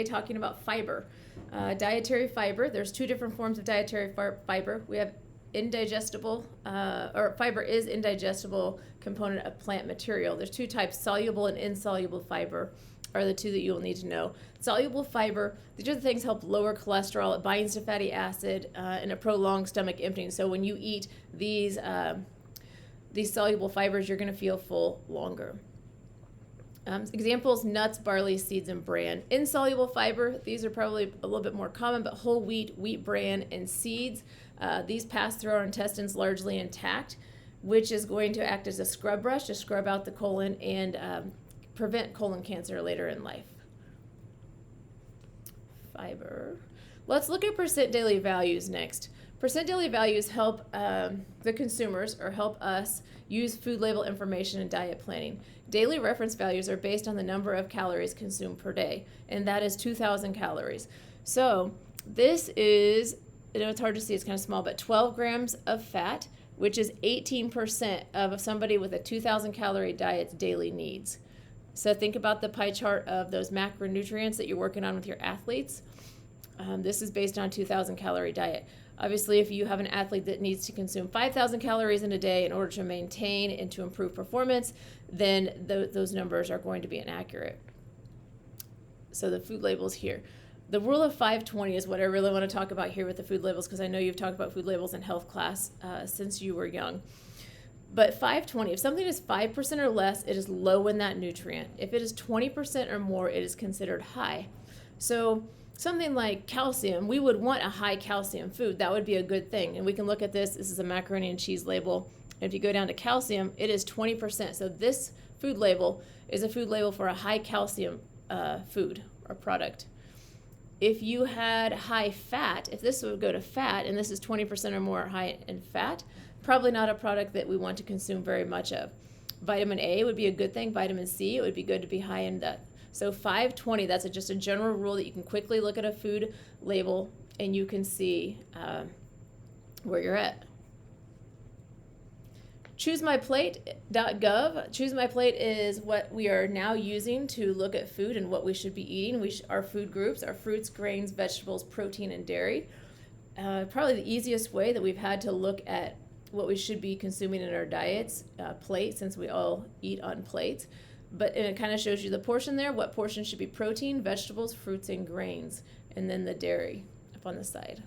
Talking about fiber. Dietary fiber, there's two different forms of dietary fiber. We have indigestible, or fiber is indigestible component of plant material. There's two types, soluble and insoluble fiber are the two that you will need to know. Soluble fiber, these are the things help lower cholesterol, it binds to fatty acid, and it prolongs stomach emptying. So when you eat these soluble fibers, you're going to feel full longer. Examples, nuts, barley, seeds, and bran. Insoluble fiber, these are probably a little bit more common, but whole wheat, wheat bran, and seeds. These pass through our intestines largely intact, which is going to act as a scrub brush to scrub out the colon and prevent colon cancer later in life. Fiber. Let's look at percent daily values next. Percent daily values help the consumers, or help us, use food label information in diet planning. Daily reference values are based on the number of calories consumed per day, and that is 2,000 calories. So this is, I know it's hard to see, it's kind of small, but 12 grams of fat, which is 18% of somebody with a 2,000 calorie diet's daily needs. So think about the pie chart of those macronutrients that you're working on with your athletes. This is based on a 2,000 calorie diet. Obviously, if you have an athlete that needs to consume 5,000 calories in a day in order to maintain and to improve performance, then those numbers are going to be inaccurate. So the food labels here. The rule of 520 is what I really want to talk about here with the food labels, because I know you've talked about food labels in health class since you were young. But 520, if something is 5% or less, it is low in that nutrient. If it is 20% or more, it is considered high. So something like calcium, we would want a high calcium food. That would be a good thing. And we can look at this. This is a macaroni and cheese label. And if you go down to calcium, it is 20%. So this food label is a food label for a high calcium food or product. If you had high fat, if this would go to fat, and this is 20% or more high in fat, probably not a product that we want to consume very much of. Vitamin A would be a good thing. Vitamin C, it would be good to be high in that. So 520, that's just a general rule that you can quickly look at a food label and you can see where you're at. ChooseMyPlate.gov. Choose My Plate is what we are now using to look at food and what we should be eating. Our food groups are fruits, grains, vegetables, protein, and dairy. Probably the easiest way that we've had to look at what we should be consuming in our diets, plate, since we all eat on plates. And it kind of shows you the portion there, what portion should be protein, vegetables, fruits, and grains, and then the dairy up on the side.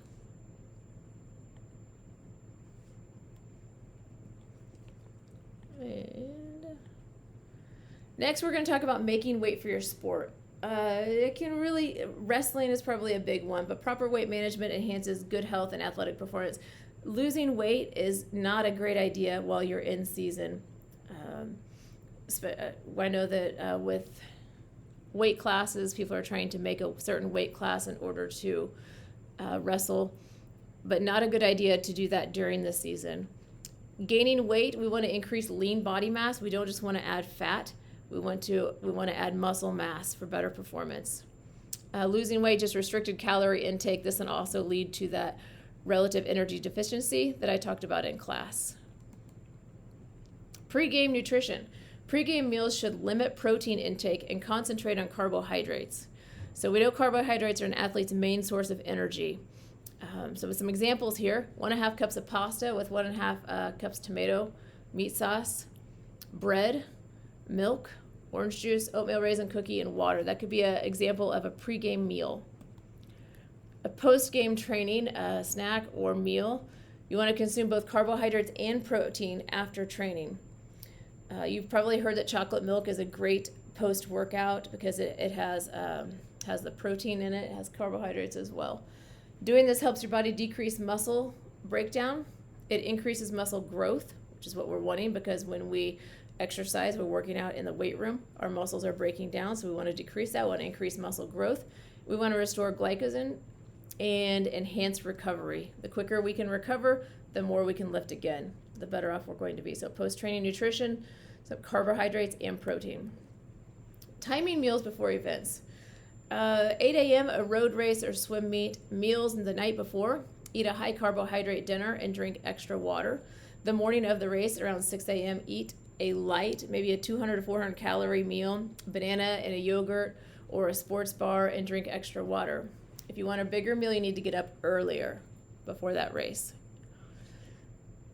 And next, we're going to talk about making weight for your sport. Wrestling is probably a big one, but proper weight management enhances good health and athletic performance. Losing weight is not a great idea while you're in season. I know that with weight classes, people are trying to make a certain weight class in order to wrestle, but not a good idea to do that during the season. Gaining weight, we want to increase lean body mass. We don't just want to add fat. We want to add muscle mass for better performance. Losing weight, just restricted calorie intake. This can also lead to that relative energy deficiency that I talked about in class. Pre-game nutrition. Pre-game meals should limit protein intake and concentrate on carbohydrates. So we know carbohydrates are an athlete's main source of energy. So with some examples here, 1.5 cups of pasta with 1.5 cups tomato, meat sauce, bread, milk, orange juice, oatmeal raisin cookie, and water. That could be an example of a pre-game meal. A post-game training snack or meal, you want to consume both carbohydrates and protein after training. You've probably heard that chocolate milk is a great post-workout because it has the protein in it. It has carbohydrates as well. Doing this helps your body decrease muscle breakdown. It increases muscle growth, which is what we're wanting, because when we exercise, we're working out in the weight room, our muscles are breaking down, so we want to decrease that. We want to increase muscle growth. We want to restore glycogen and enhance recovery. The quicker we can recover, the more we can lift again, the better off we're going to be. So post-training nutrition, so carbohydrates and protein. Timing meals before events. 8 a.m., a road race or swim meet. Meals the night before. Eat a high carbohydrate dinner and drink extra water. The morning of the race, around 6 a.m., eat a light, maybe a 200 to 400 calorie meal, banana and a yogurt, or a sports bar and drink extra water. If you want a bigger meal, you need to get up earlier before that race.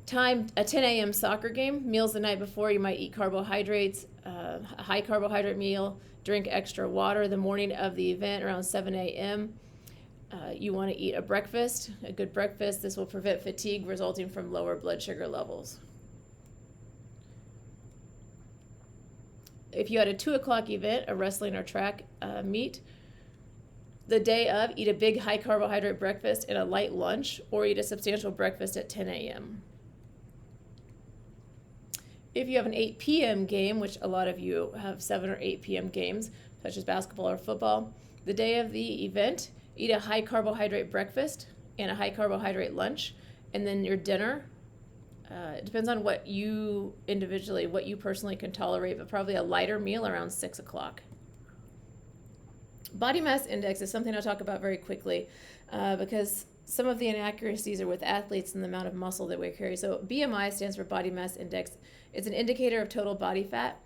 Time, a 10 a.m. soccer game. Meals the night before, you might eat carbohydrates, a high carbohydrate meal, drink extra water the morning of the event around 7 a.m. You want to eat a breakfast, a good breakfast. This will prevent fatigue resulting from lower blood sugar levels. If you had a 2 o'clock event, a wrestling or track meet, the day of, eat a big high carbohydrate breakfast and a light lunch, or eat a substantial breakfast at 10 a.m. If you have an 8 p.m. game, which a lot of you have 7 or 8 p.m. games, such as basketball or football, the day of the event, eat a high carbohydrate breakfast and a high carbohydrate lunch, and then your dinner. It depends on what you personally can tolerate, but probably a lighter meal around 6 o'clock. Body mass index is something I'll talk about very quickly because some of the inaccuracies are with athletes and the amount of muscle that we carry. So BMI stands for body mass index. It's an indicator of total body fat.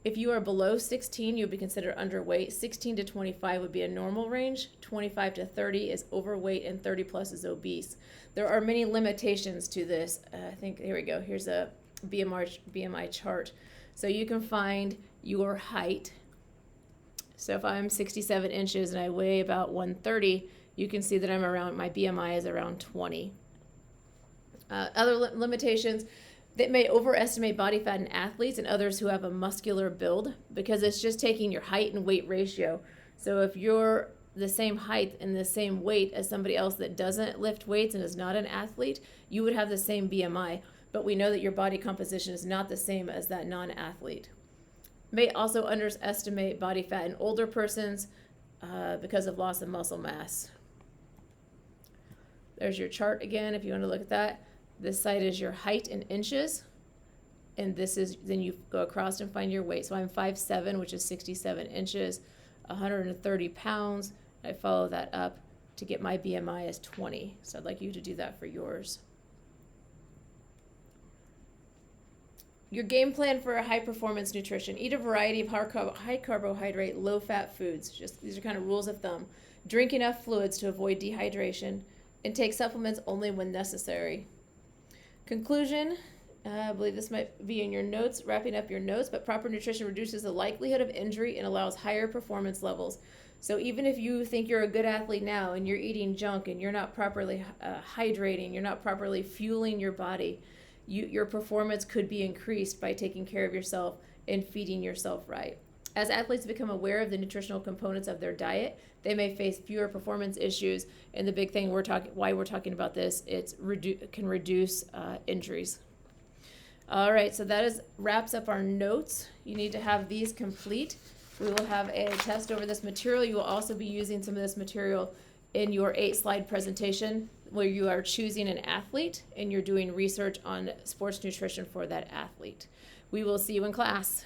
If you are below 16, you would be considered underweight. 16 to 25 would be a normal range. 25 to 30 is overweight, and 30 plus is obese. There are many limitations to this. I think, here we go. Here's a BMI chart. So you can find your height. So if I'm 67 inches and I weigh about 130, you can see that my BMI is around 20. Other limitations, that may overestimate body fat in athletes and others who have a muscular build, because it's just taking your height and weight ratio. So if you're the same height and the same weight as somebody else that doesn't lift weights and is not an athlete, you would have the same BMI. But we know that your body composition is not the same as that non-athlete. May also underestimate body fat in older persons because of loss of muscle mass. There's your chart again if you want to look at that. This side is your height in inches, and then you go across and find your weight. So I'm 5'7", which is 67 inches, 130 pounds. I follow that up to get my BMI as 20. So I'd like you to do that for yours. Your game plan for a high-performance nutrition. Eat a variety of high carbohydrate, low-fat foods. These are kind of rules of thumb. Drink enough fluids to avoid dehydration, and take supplements only when necessary. Conclusion, I believe this might be in your notes, wrapping up your notes, but proper nutrition reduces the likelihood of injury and allows higher performance levels. So even if you think you're a good athlete now and you're eating junk and you're not properly hydrating, you're not properly fueling your body, your performance could be increased by taking care of yourself and feeding yourself right. As athletes become aware of the nutritional components of their diet, they may face fewer performance issues. And the big thing why we're talking about this, can reduce injuries. All right, so that wraps up our notes. You need to have these complete. We will have a test over this material. You will also be using some of this material in your 8-slide presentation where you are choosing an athlete and you're doing research on sports nutrition for that athlete. We will see you in class.